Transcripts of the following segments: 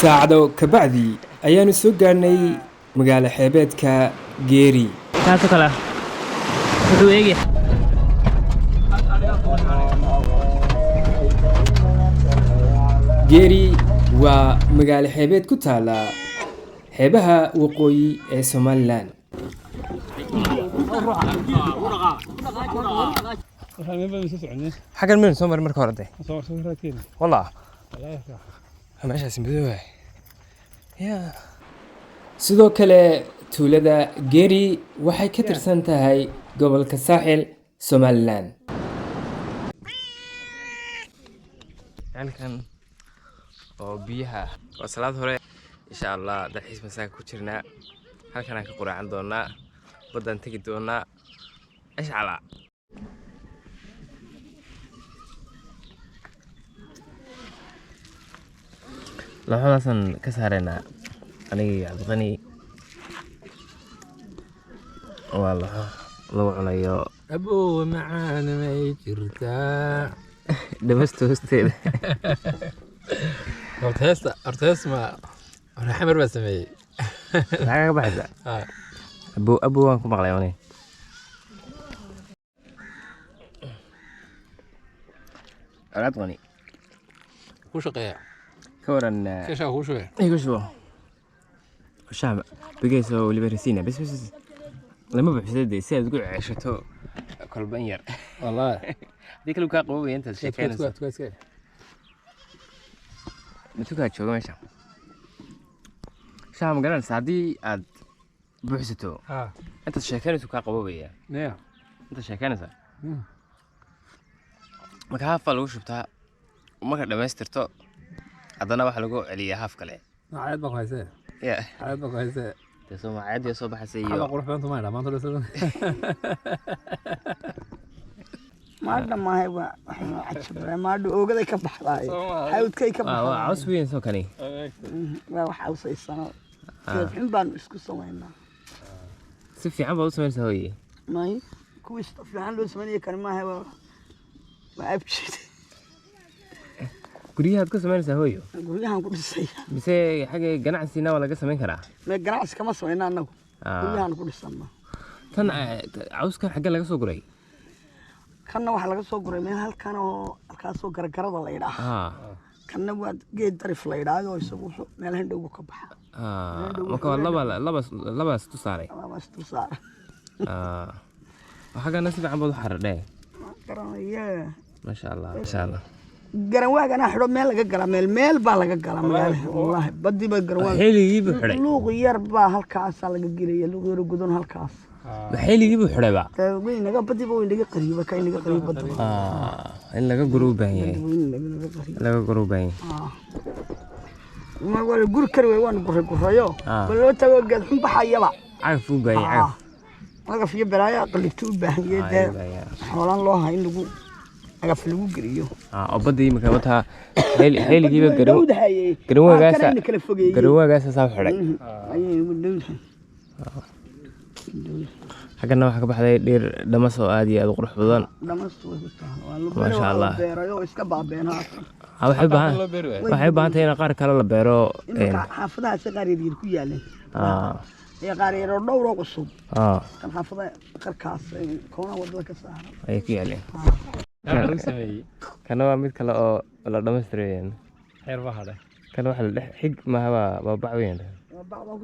saacado ka bacdi ayaanu soo gaarnay magaalo xeebeedka Geeri. taasoo kale wuxuu eegay Geeri waa magaalo xeebeed ku taala xeebaha waqooyi ee Somaliland. xaggan meel soo mar marka hore والله meeshaas midoo sidoo kale tuulada Geeri waxay ka tirsan tahay gobolka Saaxil Somaliland. halkan oo biyaha waa salaad hore insha Allah dalxiis masaaka ku jirnaa halkan aan ka quraacan doonaa badan tagi doonaa insha Allah. laxoodasan ka saarayna aniga Cabdiqani waa lagu cunayo abo macaan may jirtaa dhabasto hoosteeda. hortees ma xamar baa sameeyay maxaa ka baxaysa abo waan ku maqlay aniga Cabdiqani ku shaqeeya كورن كيشا هو شوي ايوه شو الشعب بقيسو ليبرسينا بس لما بحسد سيد تقول عيشته كل بنير والله ديك لو كان قوي انت شكلك كويس متو كان شو ماشي شام قال سعدي اد بحسته انت شكلك كان قوي نعم انت شكلك ما كان فلو شفتها وما كان دمسترتو haddana waxa lagu celiyaa haaf kale عاد بقى هيسه عاد بقى هيسه تسمع عادي soo baxay iyo alla qurux badan ma maanta la ما دماهي عجب ما اوغday ka baxday hawdkay ka baxday waa caws weyn soo kani waa wax awsaysano in baan isku sameynaa si fiican baa u sameeyay hooyay may kuwii fiican loo sameeyay kan ma hay waa abjid guriyaha ka sameeyay hooyo guriyahan ku dhisay mise xagee ganacsiina waa laga sameyn karaa ma ganacsi kama sameeyna anagu guriyahan ku dhisana tan cawska xagee laga soo guray kana waxa laga soo guray meel halkan oo halkaas oo gargarada la yiraahdo kana waa geed darif la yiraahdo isagu meel hindhow ka baxa marka laba tu saaray waxa nasiib fiican baad u xaradhay garanaya ma sha Allah garan waagana xidho meel laga gala meel baa laga gala magaalada wallahi badii ba garan waag xiligi buu xidhay luuq yar baa halkaas laga gelaya luuq yar gudan halkaas xiligi buu xidhay ba weyn naga badii baa inaga qariiba ka inaga qariiba in laga guru baahan laga guru baahan ma wala gur kar way waan gurayo bal loo tago gad xun baxayaba cagaf u baahan laga fiyo balaaya qalibtu u baahan yahay xoolahan loo hayn lagu aga lagu gariyo oo badii marka wata xiligiiba garawagaas soo xidhay ayay u dhowdahay xagana waxa ka baxday dhir dhamas oo aad iyo aad u qurux badan dhamas ma sha Allah beerayo iska baabeenaa waxay baahan tahay in qaar kale la beero xaafadaha si qaar yar ku yaaleen ee qaar yar dhowr oo cusub kan xaafada qarkaas koona wadada ka saaran ay ku yaaleen kana waa mid kale oo la dhameystireen xeer bahada kana waxa la dhex xig ma waa bac weyn waa bac ku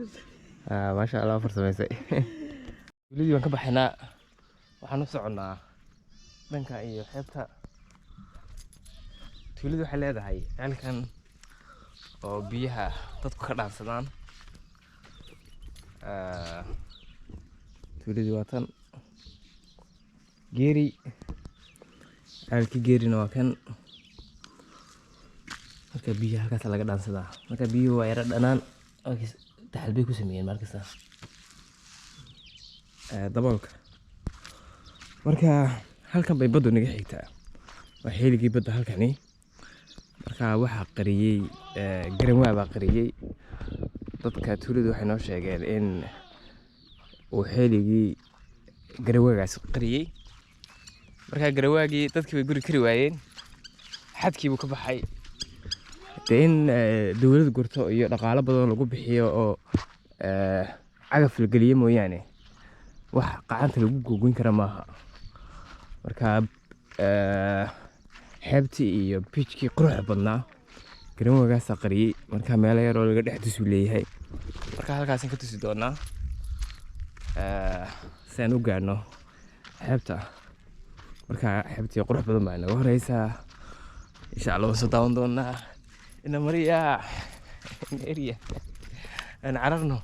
ma sha Allah farsameysay wili waan ka baxnaa waxaan u soconaa dhanka iyo xeebta tuuladu waxay leedahay halkan oo biyaha dadku ka dhaansadaan tuuladu waa tan Geeri halkii Geerina waa kan marka biyaha halkaas laga dhaansadaa marka biyuhu waa yara dhanaan taxalbay ku sameeyeen markasta daboolka marka halkan bay baddu naga xigtaa waa xilligii badda halkani marka waxa qariyay garan waa qariyay dadka tuuladu waxay noo sheegeen in uu xilligii garawagaas qariyay marka garawaagii dadkii way guri kari waayeen xadkii buu ka baxay dee in dowladda gurto iyo dhaqaalo badan lagu bixiyo oo cagaf la geliyo mooyaane wax gacanta lagu gogoyn kara maaha. marka xeebtii iyo beachkii quruxda badnaa garoonkaas qariyay. marka meelo yar oo laga dhex tusi leeyahay. marka halkaas ka tusi doonaa saan u gaarno xeebta. marka xeebtii qurux badan baa naga horeysaa insha Allah. soo daawan doonaa ina mariya area aan cararno.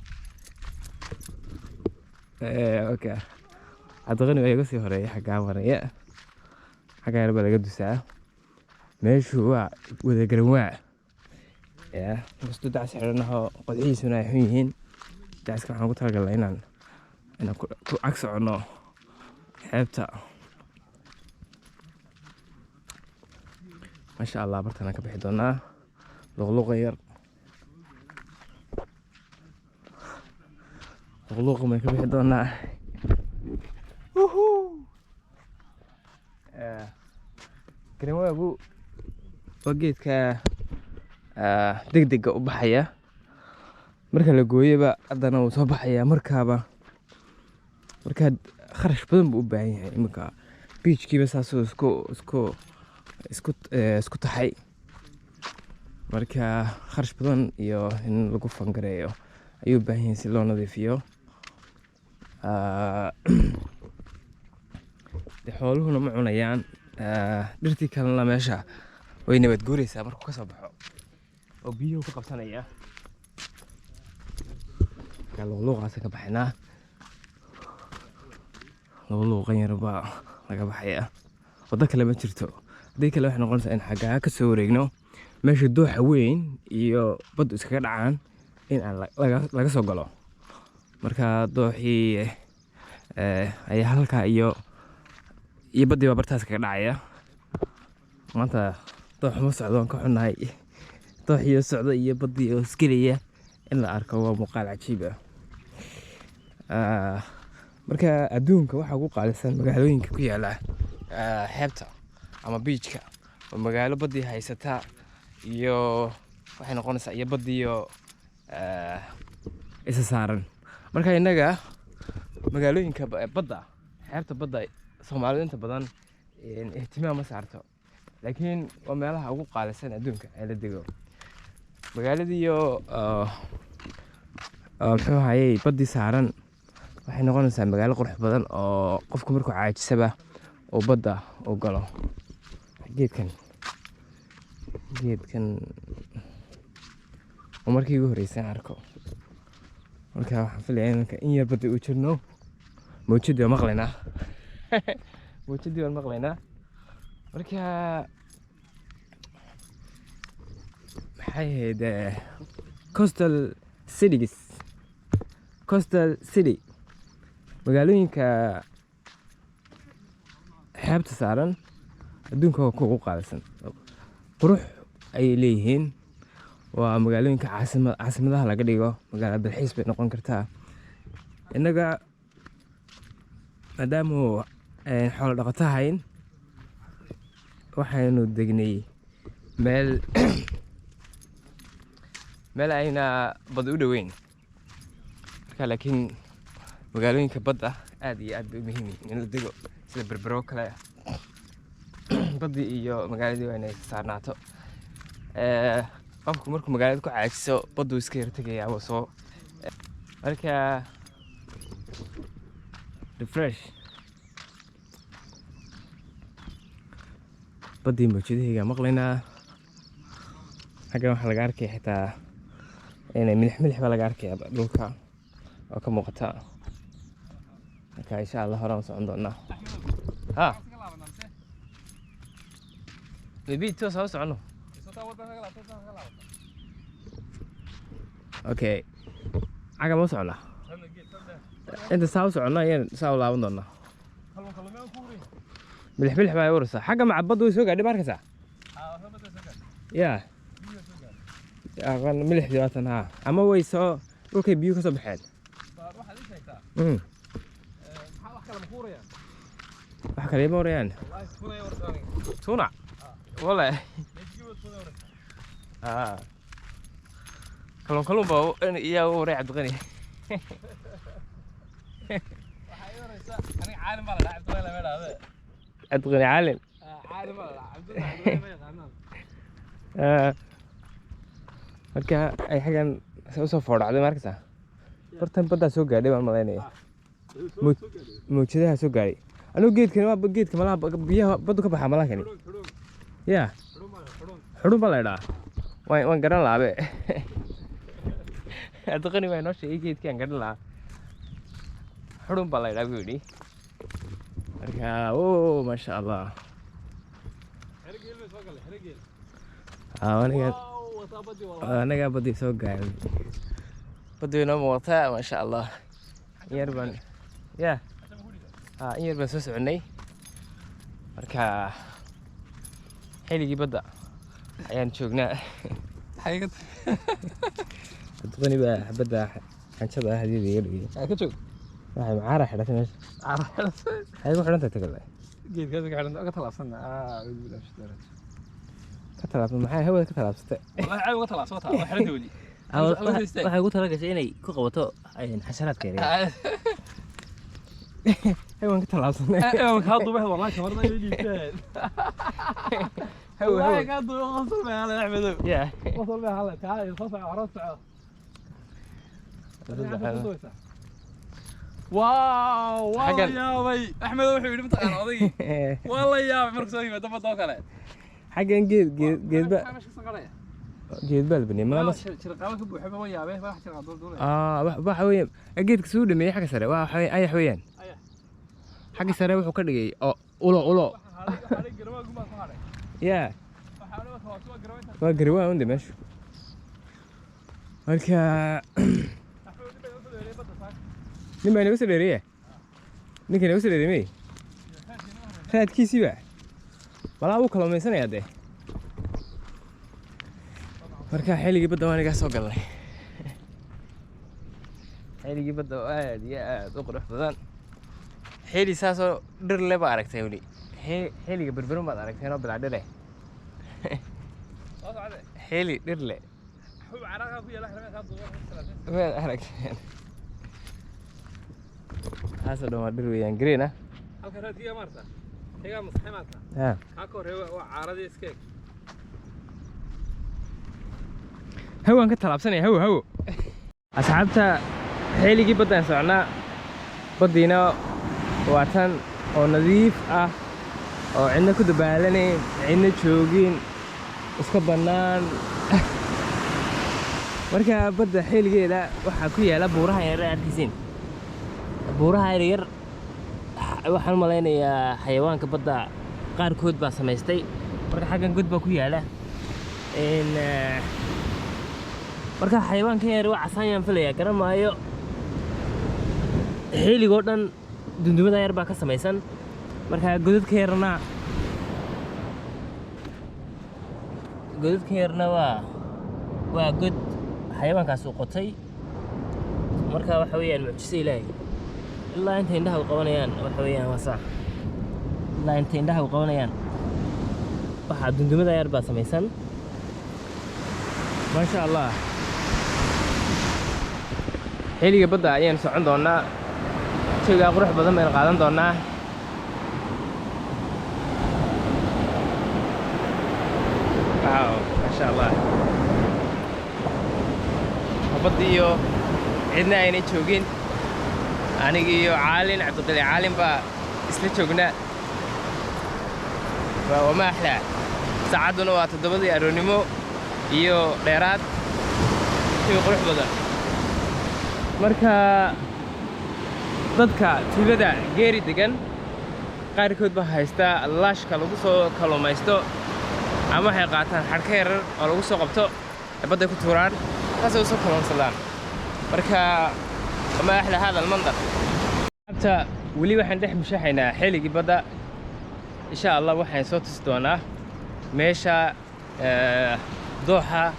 okay adaqani way iga sii horeeyay xaggaa maraya. xaggaa yar baa laga dusaa. meeshu waa wada garoon ya kasto daas xiranaho qodxiisuna ay xun yihiin. daaska waxaan ku talagalnay inaan ku ag socono xeebta. masha Allah bartana ka bixi doonaa luqluqa yar. luqluqa ma ka bixi doonaa. garoonku waa geedka degdega u baxaya. marka la gooyaba haddana wuu soo baxaya markaaba. marka kharash badan buu u baahan yahay. iminka beachkiiba saasoo isku taxay. marka kharash badan iyo in lagu fangareeyo ayuu u baahan yahay si loo nadiifiyo. xooluhuna ma cunayaan. dhirtii kalena meesha way nabad guuraysaa markuu ka soo baxo oo biyuhu ka qabsanaya. luqluuqaas ka baxaynaa. luqluuqan yar baa laga baxaya. waddo kale ma jirto. haddii kale waxay noqonaysaa in xaggaa ka soo wareegno meesha dooxa weyn iyo baddu iskaga dhacaan in aan laga soo galo. marka dooxii ayaa halkaa iyo baddii baa bartaas kaga dhacaya. maanta dooxa ma socdo waan ka xunnahay. dooxiyo socdo iyo baddii oo isgelaya in la arko waa muuqaal cajiib ah. marka adduunka waxaa ugu qaalisan magaalooyinka ku yaala xeebta ama beachka. oo magaalo baddii haysata iyo waxay noqonaysaa iyo baddiyo isa saaran. marka innaga magaalooyinka badda xeebta badda Soomaalidu inta badan ihtimaam ma saarto. laakiin waa meelaha ugu qaalisan adduunka ee la dego. magaaladiiyo muxuu ahayey baddii saaran waxay noqonaysaa magaalo qurux badan oo qofku markuu caajisaba oo badda u galo. geedkan oo markii ugu horreysay aan arko. marka waxaan filayaa in yar badda u jirno. mawjadii waan maqlaynaa. mawjadii waan maqlaynaa. marka maxay ahayd coastal city magaalooyinka xeebta saaran adduunka waa kuwa ugu qaalisan. qurux ayay leeyihiin. waa magaalooyinka caasimadaha laga dhigo. magaalo dalxiis bay noqon kartaa. innaga maadaama xoolo dhaqato ahayn waxaynu degnay meel ayna badda u dhoweyn. marka laakiin magaalooyinka badda aad iyo aad bay u muhiim yihiin in la dego. sida berbero kale baddii iyo magaaladii waa inay saarnaato. qofku markuu magaalada ku caajiso badduu iska yar tegayaa waa soo. marka refresh baddii mawjadahayga maqlaynaa. xaggan waxaa laga arkaya xitaa inay milix baa laga arkaya dhulka oo ka muuqata. marka insha Allah horaan socon doonaa. maybe toos ha u socono. okay xagga ma u soconnaa. inta saa u soconnaa ayaan saa u laaban doonaa. milix baa uraysaa. xagga macbaddu way soo gaadhay ma arkaysaa. ya milixdii waatan haa. ama way soo dhulkay biyo ka soo baxeen. wax kale ma urayaan. tuna wala kalluun baa iyaa u waray Cabdiqani Cabdiqani caalin marka ay xagan soo foodhacday markaysa bartan badda soo gaadhay baan malaynaya mawjadaha soo gaadhay anuu geedkani waa geedka malaha biyaha baddu ka baxa malaha kani ya xudun baa la idhaa waan garan laabe Cabdiqani waa inoo sheegay geedkii aan garan lahaa xudun baa la idhaa buu yidhi marka maasha allah anagaa badii soo gaaray baddu inoo muuqataa maasha allah in yar baan soo soconay marka xilligii badda ayaan joognaa Cabdiqani baa xabadda xanjada ah hadii iga dhigay waxay macaara xidhatay meesha waxay ku xidhan tahay tagale geedkaas ka xidhan ka talaabsan maxay hawada ka talaabsatay wallahi ay uga talaabsata waa xidhan wali waxay ugu talagashay inay ku qabato xasharaadka yaryar hawan ka talaabsanay hawan ka duubay wallahi kamarna ay dhiibteen wallahi ka duubay qosol ma hal axmedow qosol ma hal taay soo socdo hore socdo واو والله يا بي احمد وحي يدي متقان odaygi والله يا markuu soo yimaado badoo kale xagan geed balbani ma shirqaba ka buuxba waa yaabay wax shirqaba doon waxa weeyaan geedka soo dhameeyay xaga sare waa ayax weeyaan xaga sare wuxuu ka dhigay ulo ya waa garwaa unda meesha marka نما أنا وصل ليه؟ نيجي أنا وصل ليه مي؟ هاد كيسي بقى والله أبوك لو ما يسنى يده مركا حيلي جيب الدواني قاعد سوق الله حيلي جيب الدواني يا تقرح بدن حيلي ساسو در لي بارك تقولي حيلي جيب البرم بارك هنا بالعدل له حيلي در لي هو عراقة فيها لحظة ما كان وين أحرق هذا دو مدير ويان جرينا. هل كانت هي مرتا؟ هي مصحماتها. هاكور هو عارضي سكيك. هو أنك تلعب سنة هو. أصحابته حيلي جي بدنا سعنا بدينا واتن أو نظيف أو عندنا كده بالني عندنا شوقين اسكبنان. مركا بدأ حيلي جي لا وحكوية لا بورها يا رأيتين. buuraha yaryar waxaan u malaynayaa xayawaanka badda qaarkood baa samaystay marka xaggan god baa ku yaala marka xayawaanka yar waa casaanyaan filayaa garan maayo xilligoo dhan dundumada yar baa ka samaysan marka godadka yarna waa god xayawaankaas u qotay marka waxa weeyaan mucjiso ilaahay ilaa inta indhaha u qabanayaan waxa weeyaan waa sax ilaa inta indhaha u qabanayaan waxa dundumada yar baa samaysan ma sha Allah xilliga badda ayaan socon doonaa jawiga qurux badan baan qaadan doonaa waaw ma sha Allah baddiyo cidna aynay joogin anigi iyo caalin Cabdiqani caalin baa isla joognaa waa ma axla saacaduna waa 7 aroornimo iyo dheeraad iyo qurux badan marka dadka tuulada geeri degan qaarkood baa haysta laashka lagu soo kalluumaysto ama waxay qaataan xadhka yar oo lagu soo qabto badda ku tuuraan taasoo soo kalluunsadaan marka ما أحلى هذا المنظر حتى ولي واحد نحن مشاحنا حيلي بدأ إن شاء الله واحد صوت استوانا ماشى ضحى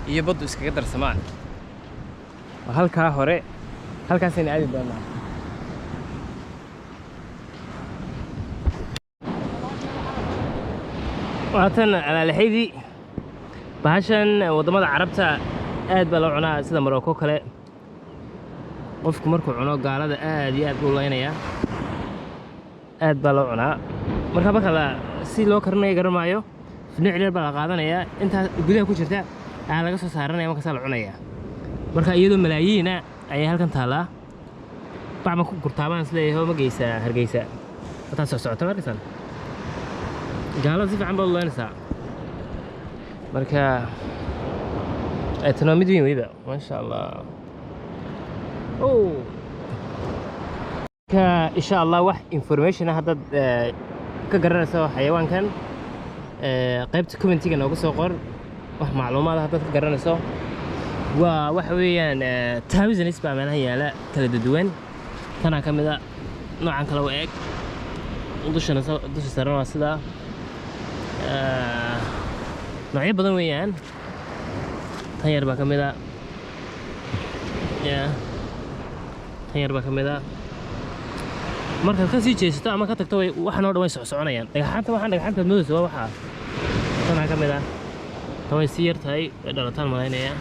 يبدو إسكندر سمان وهالكا هوري هالكا سين عادي دونا وعطنا على الحيدي bahashan wadamada carabta aad baa loo cunaa sida Morocco kale qofku markuu cuno gaalada aad iyo aad u leynaya aad baa loo cunaa marka si loo karinayo garamaayo nooc dheer baa la qaadanaya inta gudaha ku jirta ayaa laga soo saaranaya markaas la cunaya marka iyadoo malaayiina ayay halkan taalaa bacma ku gurtaabaan isleeyahay ma geysa hargeysa taas soo socota markaas gaalada si fiican baa loo leynaysaa marka aytana mid weyn weyba maasha Allah ka insha Allah wax information hadda ka garanayso xayawaankan qaybta commentiga noogu soo qor wax macluumaad hadda ka garanayso waa waxa weeyaan thousands baa meelaha yaala kala duwan kana kamida noocan kale oo eeg dusha saaran waa sida noocyo badan weeyaan tan yar baa kamida tan yar baa kamida markaad ka sii jeesato ama ka tagto waxaan oo dhan way soconayaan dhagaxaanta moodaysa waa waxa tanaa ka mid ah tan way sii yar tahay way dhalataan malaynaya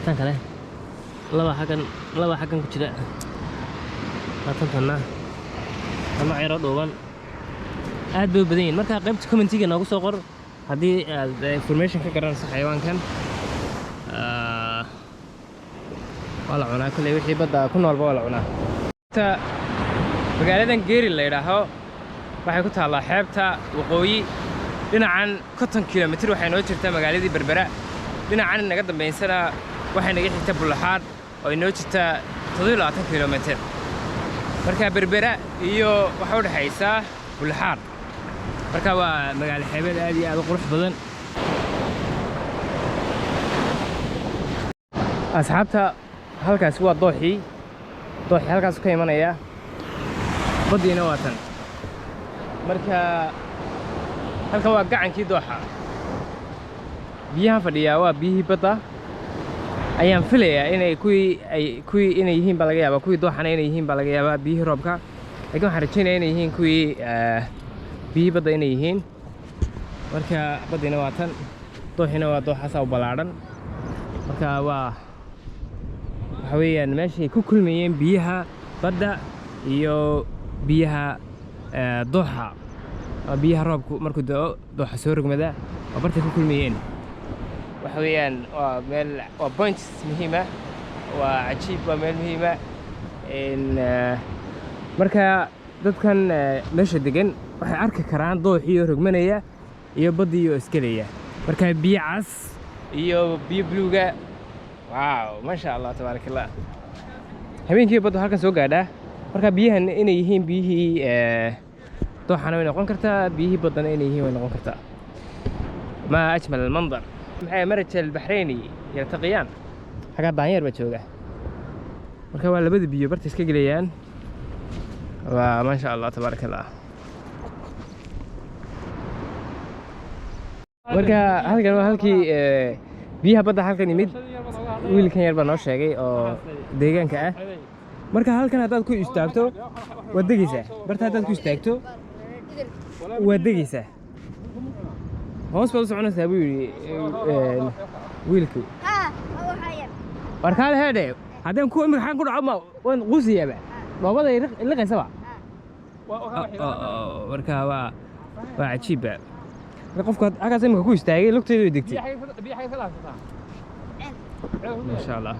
tan kale laba xaggan ku jira tanna ama ciro dhuuban aad bay u badan yihiin marka qaybta commentiga noogu soo qor haddii aad information ka garanayso xayawaankan waa la cunaa kale wixii badda ku noolba waa la cunaa magaaladan geeri la yidhaaho waxay ku taallaa xeebta waqooyi dhinacan 50 kilomitir waxay noo jirtaa magaaladii berbera dhinacan naga dambeysana waxay naga xigtaa Bullaxaar oo inoo jirtaa 27 kilomitir marka berbera iyo waxa u dhaxaysa Bullaxaar marka waa magaalo xeebeed aad iyo aad u qurux badan asxaabta halkaas waa dooxii halkaas ka imanaya badiina waa tan marka halkan waa gacankii dooxa biyaha fadhiya waa biyihii badda ayaan filayaa inay kuwii inay yihiin baa laga yaabaa kuwii dooxana inay yihiin baa laga yaabaa biyihii roobka laakiin waxaan rajaynayaa inay yihiin kuwii biyihii badda inay yihiin marka badiina waa tan dooxiina waa dooxaasaa u ballaadhan marka waxa weeyaan meeshay ku kulmayeen biyaha badda iyo biyaha dooxa biyaha roobku markuu da'o dooxa soo rogmada oo bartay ku kulmayeen waxa weeyaan waa meel waa points muhiim ah waa cajiib waa meel muhiim ah marka dadkan meesha degan waxay arki karaan dooxii rogmanaya iyo baddii oo iskelaya marka biyo cas iyo biyo bluuga waaw maasha Allah tabarakallah habeenkii badda halkan soo gaadha marka biyahan inay yihiin biyihii dooxana way noqon kartaa biyihii baddana inay yihiin way noqon kartaa ma ajmal almanzar maxay maraj albahrayni yaltaqiyaan xaga daanyeer ba jooga marka waa labada biyo barta iska gelayaan waa maasha Allah tabarakallah marka halkan waa halkii biyaha badda halkan yimid wiilkan yar baa noo sheegay oo deegaanka ah marka halkan haddaad ku istaagto waad degaysaa barta haddaad ku istaagto waad degaysaa hoos baad u soconaysaa buu yidhi wiilku war kaale heedhe haddaan ku imika xaan ku dhaco ma waan quusiyaaba dhoobada liqaysaba marka waa cajiibba qofku halkaas imika ku istaagay lugteedu way degtay ما شاء الله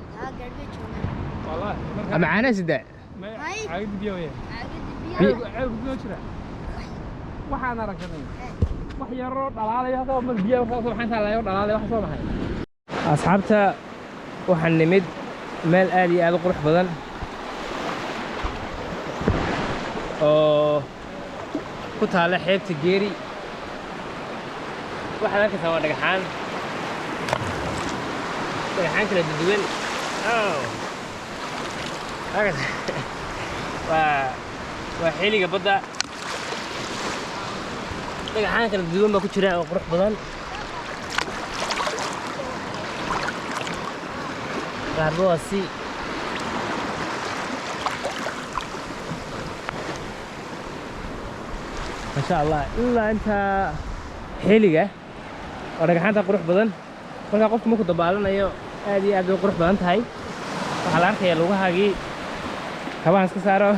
معانا سدا عاقد بيويه عاقد بيوشرا waxaan aragnay wax yar oo dhalaalaya oo mar biyo ka soo xanta la dhalaalay wax soo baxay asxaabta waxaan nimid meel aad iyo aad u qurux badan oo ku taala xeebta geeri waxaan arkaysaa waa dhagaxaan kala duwan waa xiliga badda dhagaxaan kala duwan baa ku jira oo qurux badan qaarba waa si ما شاء الله إلا أنت حيلقة oo dhagaxaanta qurux badan marka qofku markuu dabaalanayo aad iyo aad bay qurux badan tahay waxaa la arkayaa lugahaagii kabahan iska saaro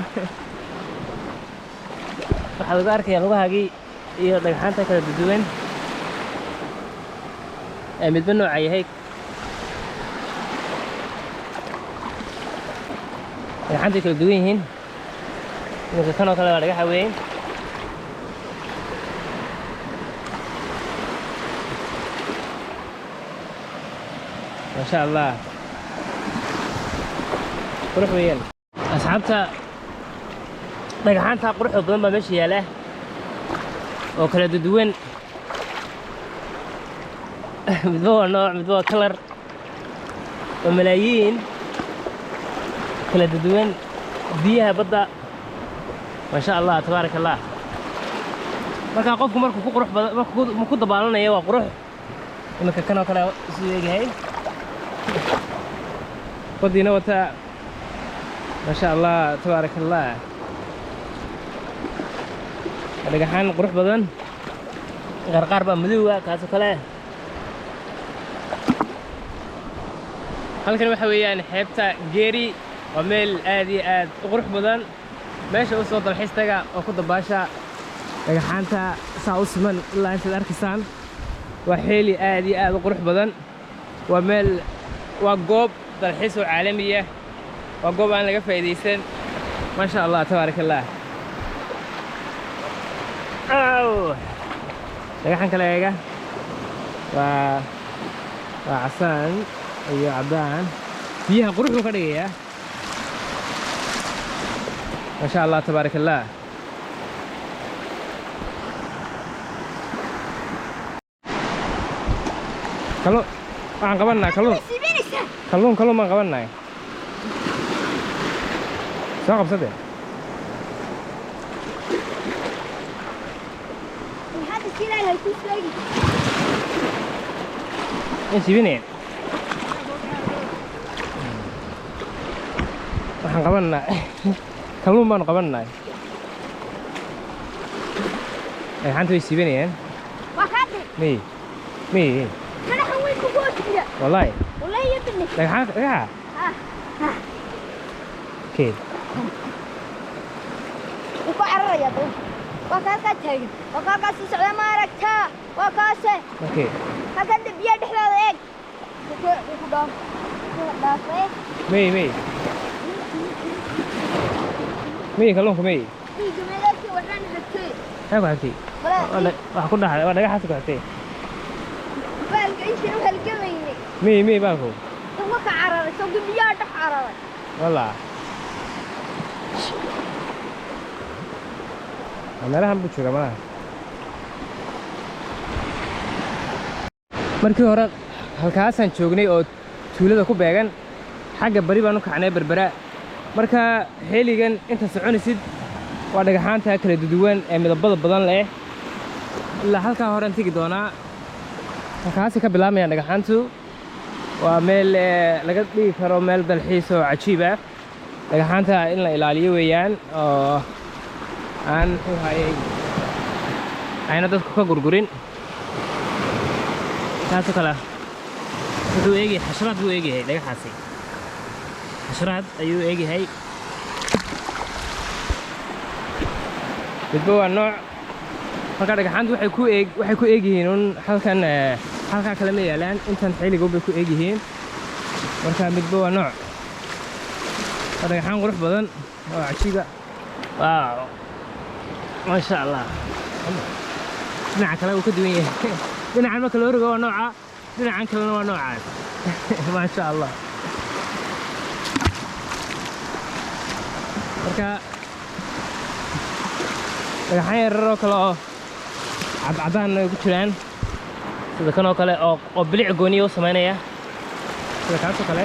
waxaa lagu arkayaa lugahaagii iyo dhagaxaanta kala duwan ee midba nooca yahay dhagaxaantay kala duwan yihiin iminka kanoo kale waa dhagaxa weyn ما شاء الله قروح ويان أصحابتا dhagaxaanta quruxda badan baa meesha yaala oo kala duwan midba waa nooc midba waa kalar oo malaayiin kala duwan biyaha badda ما شاء الله تبارك الله marka qofku markuu ku qurux badan markuu ku dabaalanayo waa qurux iminka kanoo kale isu eegahay ودينا وتا ما شاء الله تبارك الله dhagaxaan qurux badan qarqar baa madow ah kaas kale halkan waxa weeyaan xeebta geeri waa meel aad iyo aad u qurux badan meesha u soo dalxiis taga oo ku dabaasha dhagaxaanta saa u siman ilaa intaad arkaysaan waa xeeli aad iyo aad u qurux badan waa meel waa goob dalxiis oo caalami ah waa goob aan laga faa'iideysan ma sha Allah tabaaraka Allah dhagaxan kale eega waa casaan iyo caddaan biyaha quruxuu ka dhigayaa ma sha Allah tabaaraka Allah kalluun waxaan qabanaa kalluun baan qabanay soo qabsade sibineen waxaan qabanaa kalluun baan qabanay dhagaxaanta way sibinayaan mi والله يا ابني دغحان دغحا كيف وقعر يا ابو وكاكا تاغي وكاكا سوسعه ما aragta وكاسه اوكي هكذا بيا دخلada eeg ku dhaafay مي kalluunka مي جميلتي waxaan hagtay hagu hagtay wax ku dhaxay waa dhagaxaas ku hagtay مي باكو هو كعرر سوق بيا دحرر والله انا راح بوجو كمان markii hore halkaasaan joognay oo tuulada ku beegan xagga bari baan u kacnay berbera marka xeeligan inta soconaysid waa dhagaxaanta kala duwan ee midabada badan leh ilaa halka hore aan tagi doonaa halkaas ka bilaabmayaan dhagaxaantu waa meel laga dhigi karo meel dalxiis oo cajiib ah dhagaxaanta in la ilaaliyo weeyaan oo aan u hayay ayna dadku ka gurgurin taas kale wuxuu eegay xasharaad buu eegay dhagaxaasi xasharaad ayuu eegay midba waa nooc marka dhagaxaantu waxay ku eegyihiin un halkan halka kale ma yaalaan intan xiliga bay ku eegyihiin marka midba waa nooc dhagaxaan qurux badan oo cajiiba waaw ma sha Allah dhinaca kale uu ka duwan yahay dhinacan marka loo rogo waa nooca dhinacan kalena waa noocaas ma sha Allah marka dhagaxaan yararoo kale oo cadcadaan ku jiraan sida kanoo kale oo bilic gooniya u samaynaya sida kaasoo kale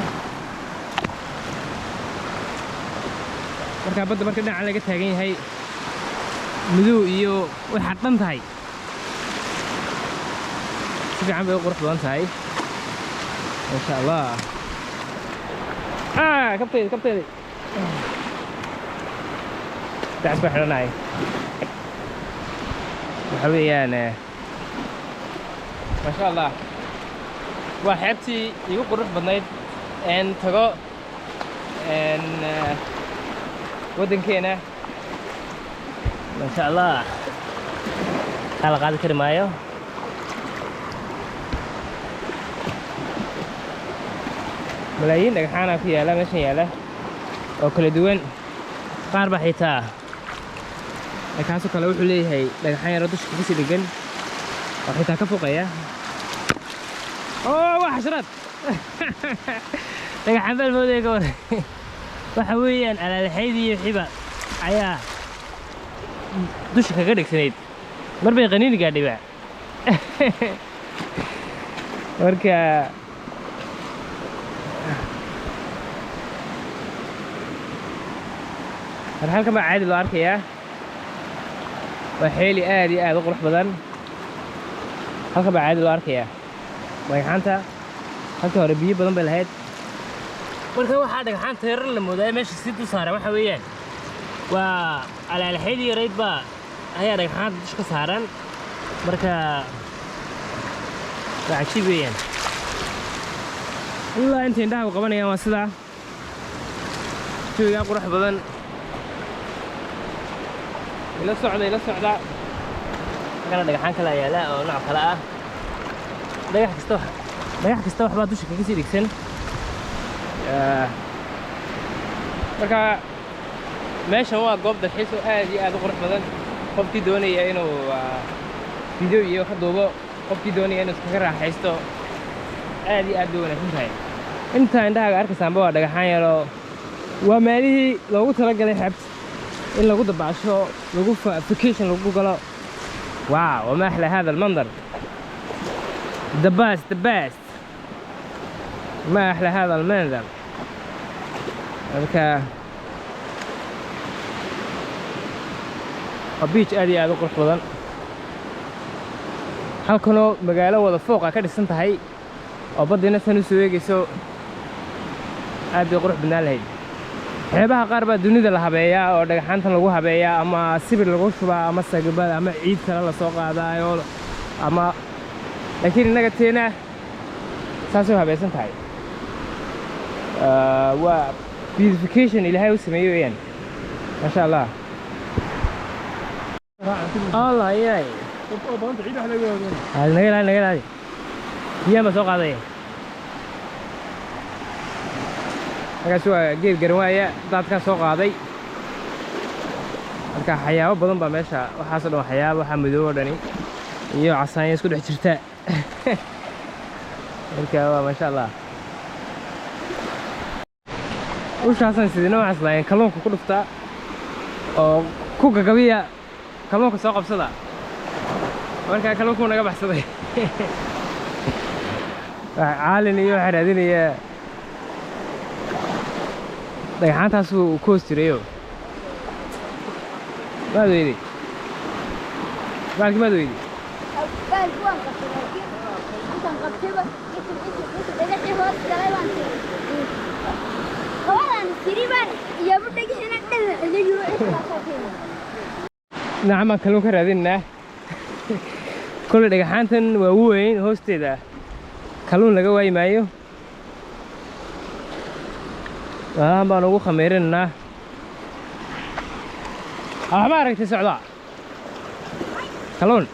marka badda marka dhinaca laga taagan yahay madow iyo waxaa dhan tahay si fiican bay u qurux badan tahay ma sha Allah kabteedi daas baa xidhanahay waxa weeyaan ما شاء الله وحياتي يقول روح بدنايد إن تجا إن ودن كينا ما شاء الله هلا قاعد كده معايا ملايين dhagxaan ku yaala meeshan yaala oo kala duwan qaar ba xitaa kaasoo kale wuxuu leeyahay dhagxaan yar oo dusha ka sii dhigan oo xitaa ka foqaya oo wax xasrad dhagxaan bal mooday ka war waxa weeyaan alaalxaydii iyo xiba ayaa dusha kaga dhigsanayd mar bay qaniini gaadhay ba marka halkan baa caadi loo arkayaa waa xeeli aad iyo aad u qurux badan halkan baa caadi loo arkayaa dhagxaanta halka hore biyo badan bay lahayd marka waxaa dhagxaanta yarar la moodaa meesha si dul saaran waxa weeyaan waa alaalxaydii yarayd baa ayaa dhagxaanta dusha ka saaran marka waa cajiib weeyaan ilaa inta indhaha qabanayaan waa sidaa jawigaa qurux badan ila socda kana dhagaxaan kala yaala oo nooc kala ah dhagax kasta waxba dusha kaga sii dhigsan marka meeshan waa goob dalxiis oo aad iyo aad u qurux badan qofkii doonaya inuu video iyo ka duubo qofkii doonaya inuu iskaga raaxaysto aad iyo aad u wanaagsan tahay inta indhahaaga arkaysaanba waa dhagaxaan yaroo waa meelihii loogu talagalay xeebta إن لو قد بعشوا لو فيكيشن لو قالوا واو وما أحلى هذا المنظر the best ما أحلى هذا المنظر هذا البيتش أدي هذا قرح بدن هل كانوا مقالة ولا فوق أكاد السنة هاي أو بدي نسنو سويقي سو أدي قرح بنا لهي xeebaha qaar baa dunida la habeeyaa oo dhagaxaantan lagu habeeyaa ama sibir lagu shubaa ama sagabada ama ciid kale la soo qaadaayo ama laakiin inaga teena saasoo habeeysan tahay waa beautification ilaahay u sameeyo weeyaan ma sha Allah Allah yaay oo badan ciid wax laga wado naga biyo ma soo qaaday markaas waa geed garwaaya dadka soo qaaday marka xayaabo badan baa meesha waxaas oo dhan xayaabo waxa madoow dhani iyo casaan isku dhex jirta marka waa ma sha Allah ushaasan sidina waxa islaan kalluunka ku dhufta oo ku gagabiya kalluunka soo qabsada marka kalluunku naga baxsaday caalin iyo xaraadinaya dhagxaantaas uu ku hoos jirayo maad weydi baalki maad weydi baalki waan qabtay laakiin intaan qabtayba dhagaxii hoos galay baan qabadan siribaan iyo dhagaxina dhagax la yiro intaasoo keenay nacam kalluun ka raadinaa kulli dhagaxaantan waa weyn hoosteeda kalluun laga waayi maayo waxaan baan ugu khamiirinaynaa waxba aragtay socdaa kalluun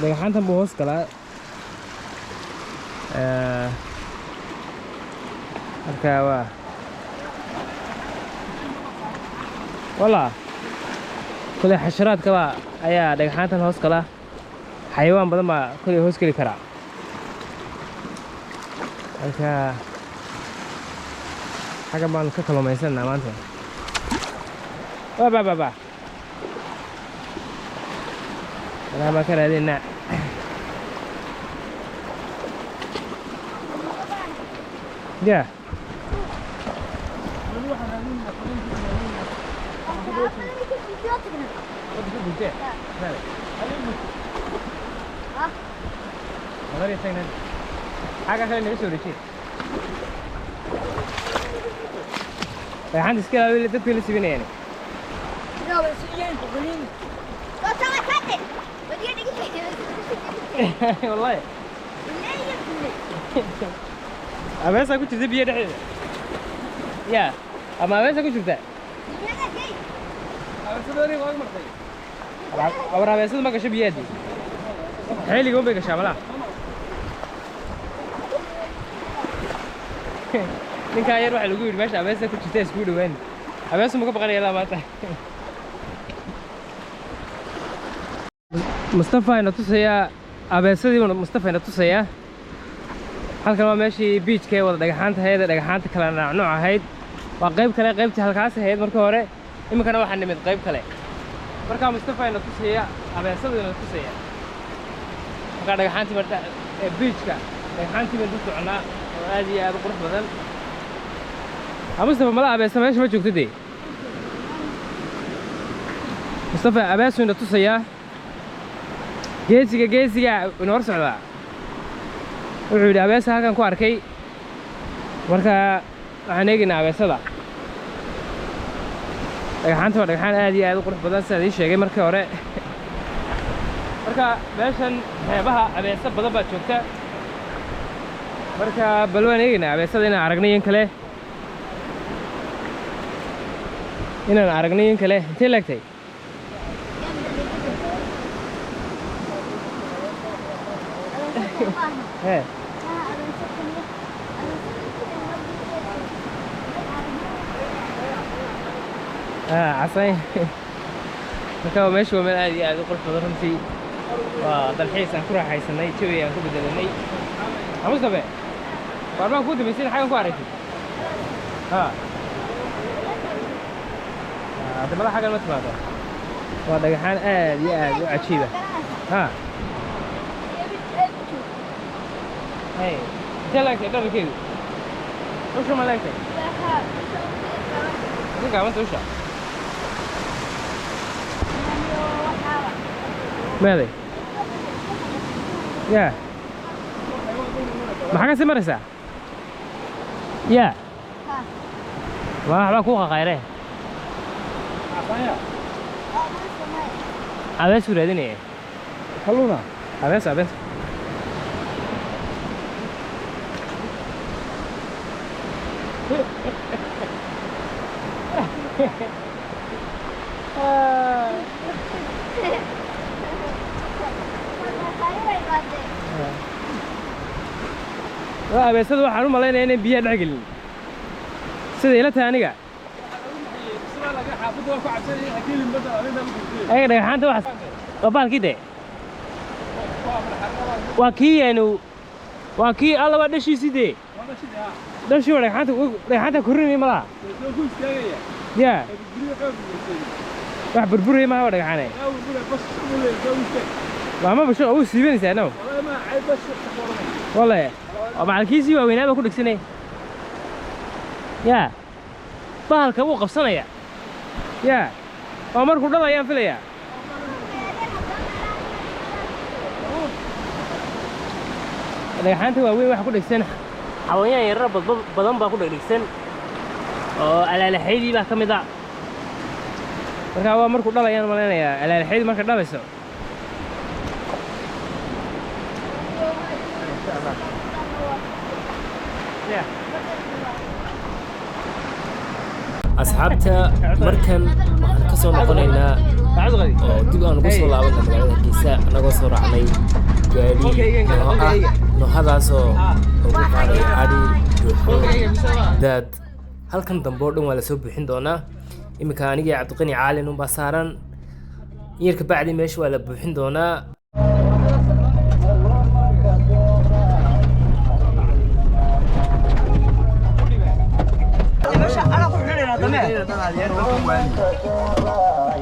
dhagaxaantan buu hoos galaa marka waa والله كل حشرات كبا أيا دقيقة هوس كلا حيوان بدل ما كل هوس كلي كرا أنت حاجة ما نكلم ما يصير نعم أنت با أنا ما كان هذه النع يا حاجة خلينا نسوي شيء. عندي سكيل اللي تدخل السبينة يعني. لا بس يعني تقولين. لا ترى كاتب. والله أبيسا كنت تبي يدحي يا أما أبيسا كنت تبي أبرا أبيسا ما كشف بيدي هاي اللي قوم بيك شاملا ninka yar waxa lagu yiri meesha abeesa ku jirtay isku dhawaan abeesa ma ka baqanaya maanta Mustafa ina tusaya abeesadii Mustafa ina tusaya halkan waa meeshii beachka wada dhagaxaanta hay'ada dhagaxaanta kala nooc ahayd waa qayb kale qaybtii halkaas ahayd markii hore iminkana waxa nimid qayb kale marka Mustafa ina tusaya abeesadii ina tusaya marka dhagaxaantii marta beachka dhagaxaantii baan u soconaa oo aad iyo aad u qurux badan Mustafa mala abeesa meesha ma joogtay Mustafa abeesu ina tusaya geesiga inoo hor socda wuxuu yidhi abeesa halkan ku arkay marka waxaan eegaynaa abeesada dhagaxaanta waa dhagaxaan aad iyo aad u qurux badan sida ii sheegay markii hore marka meeshan xeebaha abeesa badan baa joogta marka bal waan eegaynaa abeesada inaan aragnay in kale intee leegtay Hey. عصاي marka meesha waa meel aad iyo aad u qurux badan runtii waa dalxiis aan ku raaxaysanay jawi aan ku bedelanay Mustafa warma ku dambeysay xagan ku aragtay hadda xagan ma timaado waa dhagaxaan aad iyo aad u cajiib ah Hey, tell like that, okay. What's your like that? I think I want to show. Meli. Yeah. Maxaa ka maraysaa? Yeah. Waxba ku qaqayre. Abees u raadinaya. Kalluuna. Abees. abeesada waxaan u malaynayaa inay biyaha dhex gelin sida ila tahay aniga ay dhagaxaanta wax qabaalkii waa kii alla waa dhashiisii dhashii dhagaxaanta korinay malaha ya wax burburay ma dhagaxaanay ma basho oo siibanaysaa no wallahi macalkiisii waaweynaaba ku dhigsanay yaa bahalka wuu qabsanaya yaa waa markuu dhalayaan filaya dhagaxaanta waaweyn waxa ku dhigsan xawayaan yarar badan baa ku dhigsan oo alaalaxaydii baa ka mid ah marka waa markuu dhalayaan malaynayaa alaalaxaydii marka dhalayso asxaabta markan waxaan ka soo noqonaynaa oo dib aan ugu soo laabanna magaalada Hargeysa anagoo soo raacnay gaari noohadaasoo ugu qaaday adhi daad halkan dambe oo dhan waa la soo buuxin doonaa iminka anigii Cabdiqani Caalin unbaa saaran yarka bacdi meesha waa la buuxin doonaa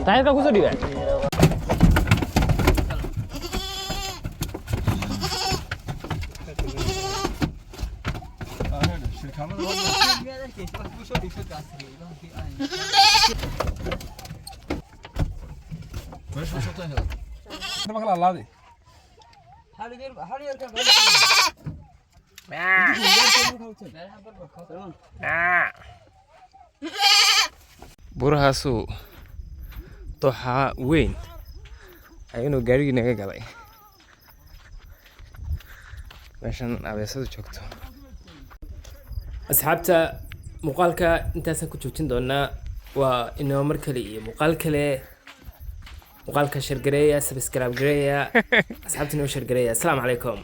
Tayar ka kusoo dhiibay burahaasu dooxa weyn inuu gaarigii naga galay meeshan abeesadu joogto asxaabta muuqaalka intaasaan ku joojin doonaa waa inoo mar kale iyo muuqaal kale muuqaalka share gareeya subscribe gareeya asxaabta inoo share gareeya assalaamu calaykum